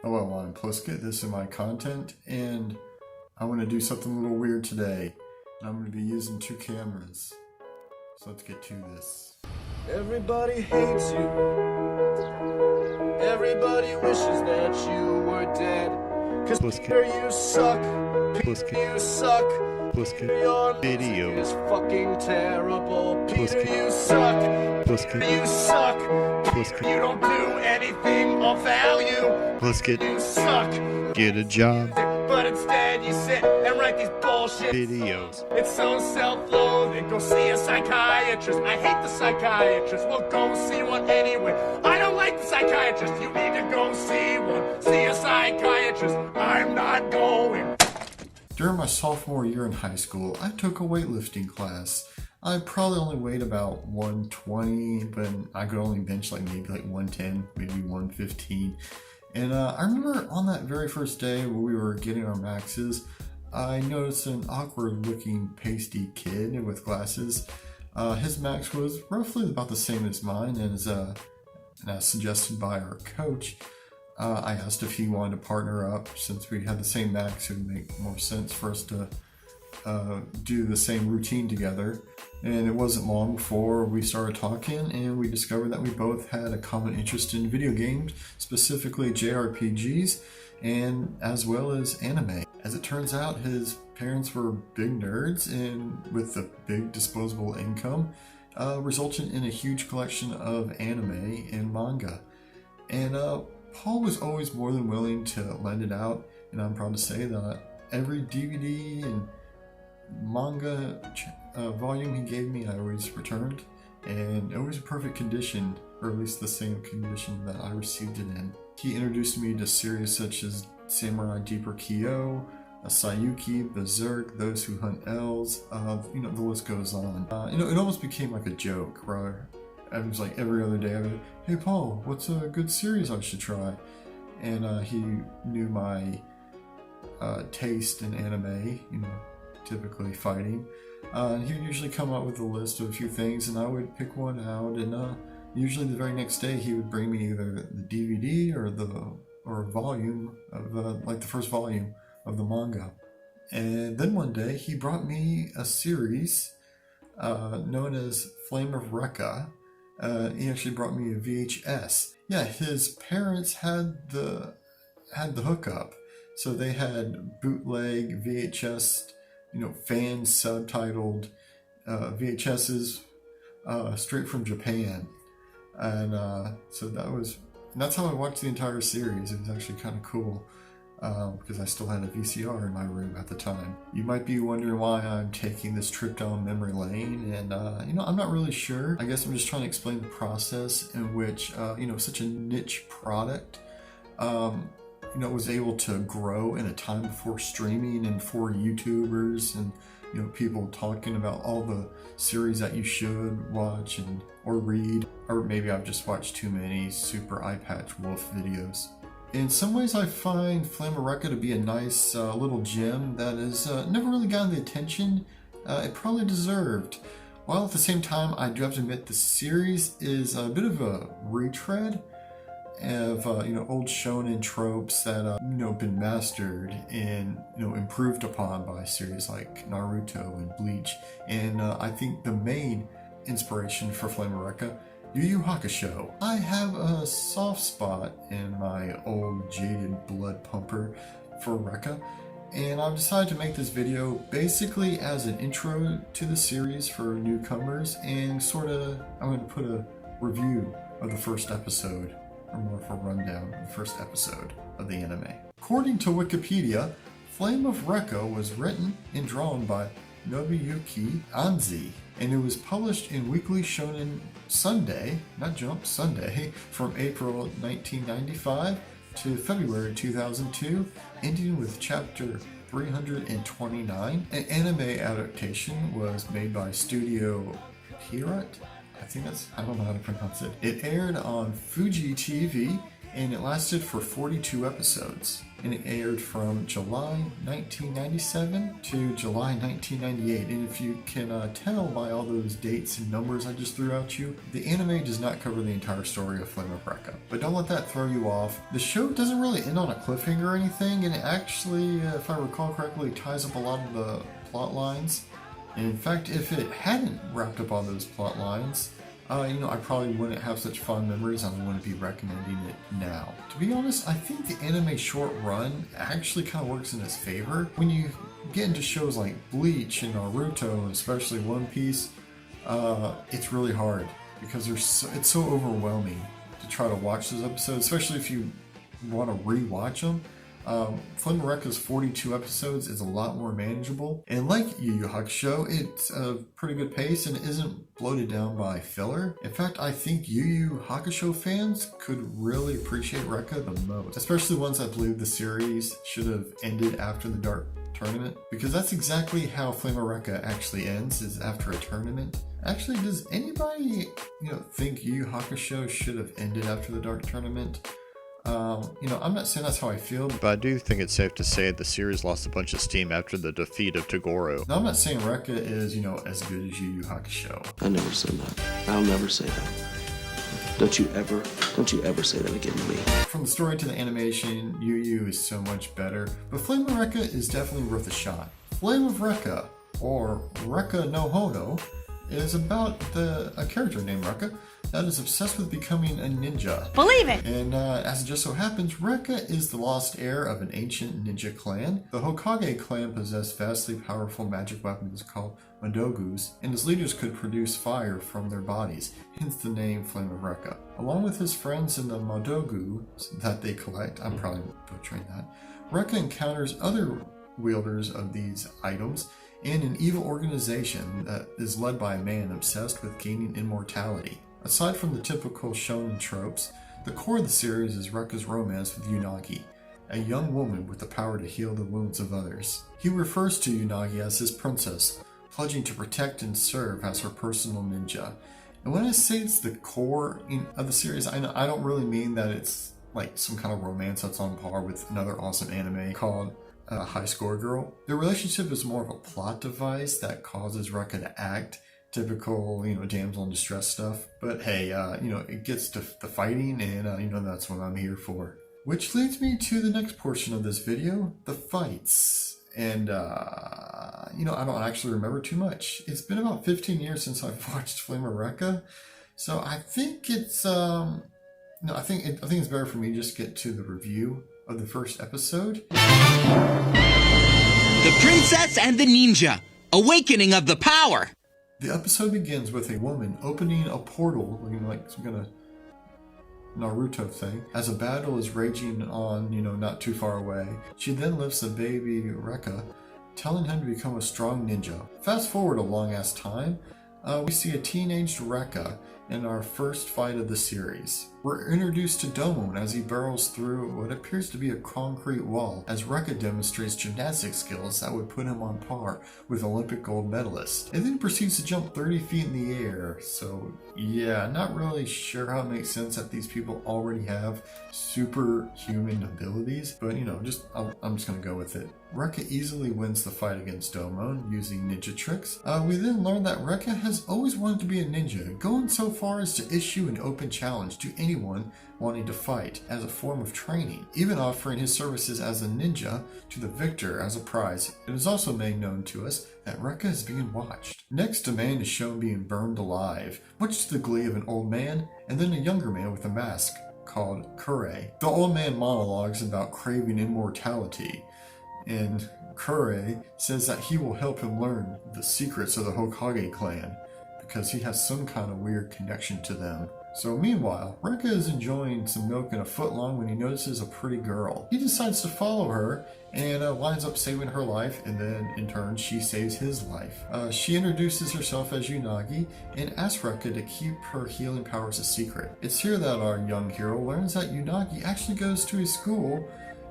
Hello, I'm Plisket. This is my content, and I'm going to do something a little weird today. I'm going to be using two cameras. So let's get to this. Everybody hates you. Everybody wishes that you were dead. Cause you suck. You suck. Your video is fucking terrible. Peter, you suck. You suck. You don't do anything of value. You suck. Get a job. But instead you sit and write these bullshit Videos. It's so self-loathing. Go see a psychiatrist. I hate the psychiatrist. Well, go see one anyway. I don't like the psychiatrist. You need to go see one. See a psychiatrist. I'm not going. During my sophomore year in high school, I took a weightlifting class. I probably only weighed about 120, but I could only bench maybe 110, maybe 115. And I remember on that very first day when we were getting our maxes, I noticed an awkward looking pasty kid with glasses. His max was roughly about the same as mine, and as suggested by our coach, I asked if he wanted to partner up. Since we had the same max, it would make more sense for us to do the same routine together. And it wasn't long before we started talking, and we discovered that we both had a common interest in video games, specifically JRPGs, and as well as anime. As it turns out, his parents were big nerds, and with a big disposable income, resulted in a huge collection of anime and manga. And Paul was always more than willing to lend it out, and I'm proud to say that every DVD and manga volume he gave me, I always returned, and it was in perfect condition, or at least the same condition that I received it in. He introduced me to series such as Samurai Deeper Kyo, Sayuki, Berserk, Those Who Hunt Elves, the list goes on. It almost became like a joke, where I was like every other day, I'd be like, "Hey Paul, what's a good series I should try?" And he knew my taste in anime, typically fighting. He would usually come up with a list of a few things, and I would pick one out, and usually the very next day he would bring me either the DVD or a volume of the first volume of the manga. And then one day he brought me a series known as Flame of Recca. He actually brought me a VHS. Yeah, his parents had the hookup, so they had bootleg VHS, fan subtitled VHSs straight from Japan, and so that's how I watched the entire series. It was actually kind of cool because I still had a VCR in my room at the time. You might be wondering why I'm taking this trip down memory lane, and I'm not really sure. I guess I'm just trying to explain the process in which such a niche product was able to grow in a time before streaming and for YouTubers and people talking about all the series that you should watch or read. Or maybe I've just watched too many super eye patch wolf videos. In some ways, I find Flame of Recca to be a nice little gem that has never really gotten the attention it probably deserved. While at the same time, I do have to admit the series is a bit of a retread of old shonen tropes that been mastered and improved upon by series like Naruto and Bleach. And I think the main inspiration for Flame of Recca, Yu Yu Hakusho. I have a soft spot in my old jaded blood pumper for Rekka, and I've decided to make this video basically as an intro to the series for newcomers, and I'm going to put a review of the first episode, or more of a rundown of the first episode of the anime. According to Wikipedia, Flame of Recca was written and drawn by Nobuyuki Anzi, and it was published in Weekly Shonen Sunday, not Jump, Sunday, from April 1995 to February 2002, ending with chapter 329. An anime adaptation was made by Studio Pierrot. I don't know how to pronounce it. It aired on Fuji TV and it lasted for 42 episodes. And it aired from July 1997 to July 1998. And if you can tell by all those dates and numbers I just threw at you, the anime does not cover the entire story of Flame of Recca. But don't let that throw you off. The show doesn't really end on a cliffhanger or anything, and it actually, if I recall correctly, ties up a lot of the plot lines. And in fact, if it hadn't wrapped up all those plot lines, I probably wouldn't have such fond memories and I wouldn't be recommending it now. To be honest, I think the anime short run actually kind of works in its favor. When you get into shows like Bleach and Naruto, and especially One Piece, it's really hard because it's so overwhelming to try to watch those episodes, especially if you want to re-watch them. Flame of Recca's 42 episodes is a lot more manageable, and like Yu Yu Hakusho, it's a pretty good pace and isn't bloated down by filler. In fact, I think Yu Yu Hakusho fans could really appreciate Rekka the most, especially ones that believe the series should have ended after the Dark Tournament, because that's exactly how Flame of Recca actually ends, is after a tournament. Actually, does anybody, think Yu Yu Hakusho should have ended after the Dark Tournament? I'm not saying that's how I feel, But I do think it's safe to say the series lost a bunch of steam after the defeat of Toguro. Now, I'm not saying Rekka is, as good as Yu Yu Hakusho. I never said that. I'll never say that. Don't you ever say that again to me. From the story to the animation, Yu Yu is so much better, but Flame of Recca is definitely worth a shot. Flame of Recca, or Rekka no Honō, is about a character named Rekka that is obsessed with becoming a ninja. Believe it! And as it just so happens, Rekka is the lost heir of an ancient ninja clan. The Hokage clan possessed vastly powerful magic weapons called Madogus, and its leaders could produce fire from their bodies, hence the name Flame of Recca. Along with his friends in the Madogu that they collect, I'm probably butchering that, Rekka encounters other wielders of these items and an evil organization that is led by a man obsessed with gaining immortality. Aside from the typical shonen tropes, the core of the series is Rekka's romance with Unagi, a young woman with the power to heal the wounds of others. He refers to Unagi as his princess, pledging to protect and serve as her personal ninja. And when I say it's the core of the series, I don't really mean that it's like some kind of romance that's on par with another awesome anime called High Score Girl. Their relationship is more of a plot device that causes Rekka to act typical, damsel in distress stuff. But hey, it gets to the fighting, and that's what I'm here for. Which leads me to the next portion of this video, the fights. And I don't actually remember too much. It's been about 15 years since I've watched Flame of Recca, so I think it's I think it's better for me to just get to the review of the first episode. The Princess and the Ninja, Awakening of the Power. The episode begins with a woman opening a portal, looking like some kind of Naruto thing, as a battle is raging on, not too far away. She then lifts a baby Rekka, telling him to become a strong ninja. Fast forward a long ass time, we see a teenaged Rekka in our first fight of the series. We're introduced to Domon as he barrels through what appears to be a concrete wall, as Rekka demonstrates gymnastic skills that would put him on par with Olympic gold medalist. And then proceeds to jump 30 feet in the air. So yeah, not really sure how it makes sense that these people already have superhuman abilities, but I'm just gonna go with it. Rekka easily wins the fight against Domon using ninja tricks. We then learn that Rekka has always wanted to be a ninja, going so far as to issue an open challenge to anyone wanting to fight as a form of training, even offering his services as a ninja to the victor as a prize. It is also made known to us that Rekka is being watched. Next, a man is shown being burned alive, much to the glee of an old man and then a younger man with a mask called Kure. The old man monologues about craving immortality, and Kure says that he will help him learn the secrets of the Hokage clan because he has some kind of weird connection to them. So meanwhile, Rekka is enjoying some milk in a footlong when he notices a pretty girl. He decides to follow her and winds up saving her life, and then in turn she saves his life. She introduces herself as Unagi and asks Rekka to keep her healing powers a secret. It's here that our young hero learns that Unagi actually goes to his school,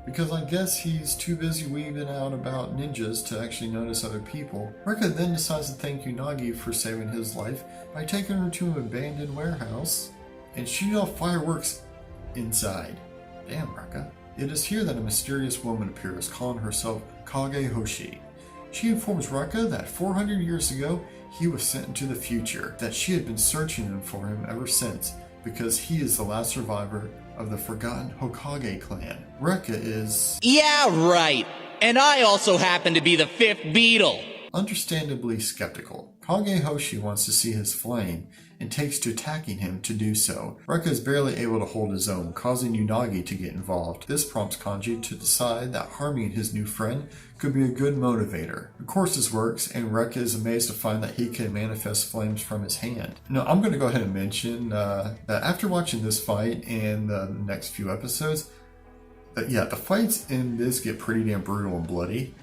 because I guess he's too busy weaving out about ninjas to actually notice other people. Rekka then decides to thank Unagi for saving his life by taking her to an abandoned warehouse and shooting off fireworks inside. Damn, Rekka. It is here that a mysterious woman appears, calling herself Kage Hoshi. She informs Rekka that 400 years ago, he was sent into the future, that she had been searching for him ever since, because he is the last survivor of the forgotten Hokage clan. Rekka is... Yeah, right. And I also happen to be the 5th beetle. Understandably skeptical. Kage Hoshi wants to see his flame, and takes to attacking him to do so. Rekka is barely able to hold his own, causing Unagi to get involved. This prompts Kanji to decide that harming his new friend could be a good motivator. Of course this works, and Rekka is amazed to find that he can manifest flames from his hand. Now I'm going to go ahead and mention that after watching this fight and the next few episodes, yeah, the fights in this get pretty damn brutal and bloody.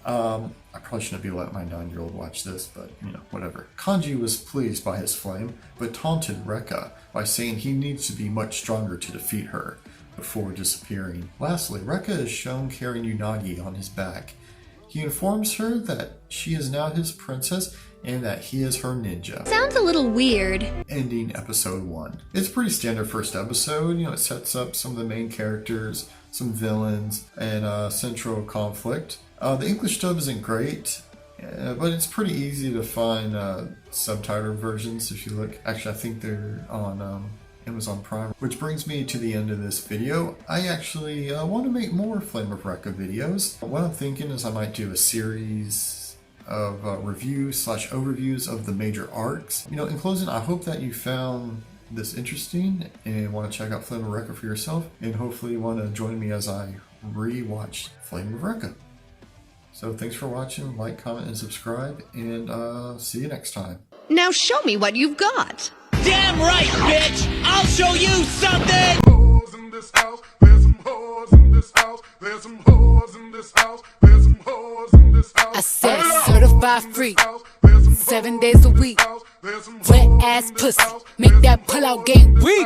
I probably shouldn't be letting my 9-year-old watch this, but whatever. Kanji was pleased by his flame, but taunted Rekka by saying he needs to be much stronger to defeat her before disappearing. Lastly, Rekka is shown carrying Unagi on his back. He informs her that she is now his princess and that he is her ninja. Sounds a little weird. Ending episode 1. It's a pretty standard first episode. It sets up some of the main characters, some villains, and central conflict. The English dub isn't great, but it's pretty easy to find subtitled versions if you look. Actually, I think they're on Amazon Prime. Which brings me to the end of this video. I actually want to make more Flame of Recca videos. What I'm thinking is I might do a series of reviews/overviews of the major arcs. In closing, I hope that you found this interesting and want to check out Flame of Recca for yourself, and hopefully you want to join me as I re-watch Flame of Recca. So thanks for watching, like, comment, and subscribe, and see you next time. Now show me what you've got. Damn right, bitch! I'll show you something! Hoes in this house, there's some hoes in this house, there's some hoes in this house, there's some hoes in this house. I said certified freak, 7 days a week, wet ass pussy, make that pull out game weak.